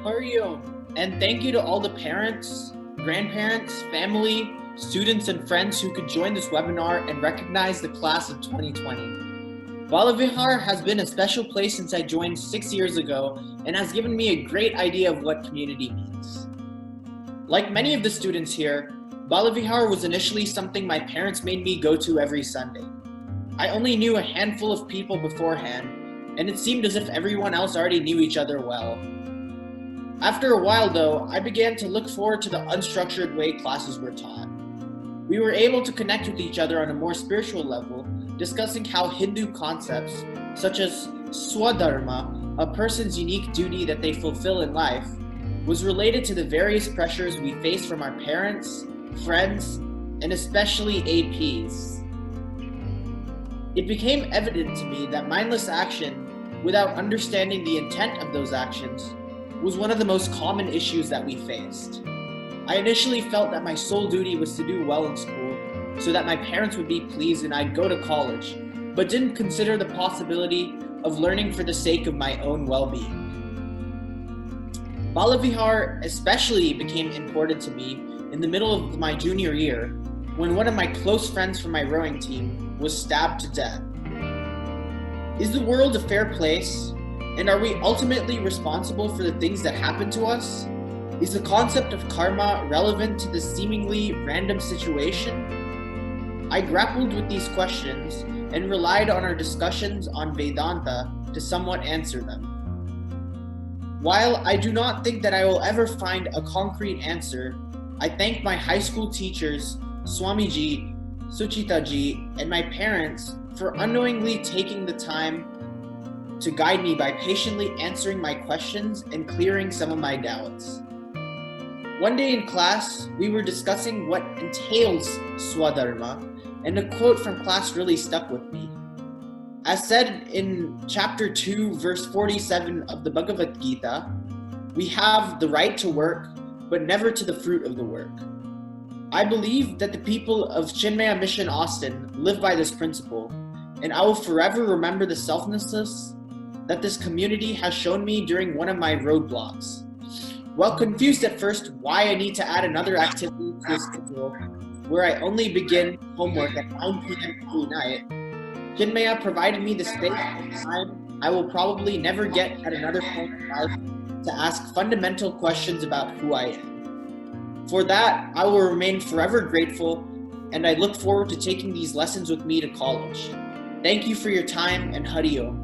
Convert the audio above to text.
Mario. And thank you to all the parents, grandparents, family, students, and friends who could join this webinar and recognize the class of 2020. Balavihar has been a special place since I joined 6 years ago and has given me a great idea of what community means. Like many of the students here, Balavihar was initially something my parents made me go to every Sunday. I only knew a handful of people beforehand, and it seemed as if everyone else already knew each other well. After a while though, I began to look forward to the unstructured way classes were taught. We were able to connect with each other on a more spiritual level, discussing how Hindu concepts, such as Swadharma, a person's unique duty that they fulfill in life, was related to the various pressures we face from our parents, friends, and especially APs. It became evident to me that mindless action, without understanding the intent of those actions, was one of the most common issues that we faced. I initially felt that my sole duty was to do well in school so that my parents would be pleased and I'd go to college, but didn't consider the possibility of learning for the sake of my own well-being. Balavihar especially became important to me in the middle of my junior year when one of my close friends from my rowing team was stabbed to death. Is the world a fair place? And are we ultimately responsible for the things that happen to us? Is the concept of karma relevant to this seemingly random situation? I grappled with these questions and relied on our discussions on Vedanta to somewhat answer them. While I do not think that I will ever find a concrete answer, I thank my high school teachers, Swamiji, Suchitaji, and my parents for unknowingly taking the time to guide me by patiently answering my questions and clearing some of my doubts. One day in class, we were discussing what entails Swadharma, and a quote from class really stuck with me. As said in chapter 2, verse 47 of the Bhagavad Gita, we have the right to work, but never to the fruit of the work. I believe that the people of Chinmaya Mission Austin live by this principle, and I will forever remember the selflessness that this community has shown me during one of my roadblocks. While confused at first why I need to add another activity to the schedule where I only begin homework at 9 p.m. every night, Chinmaya provided me the space and time I will probably never get at another point in life to ask fundamental questions about who I am. For that, I will remain forever grateful, and I look forward to taking these lessons with me to college. Thank you for your time, and Hari Om.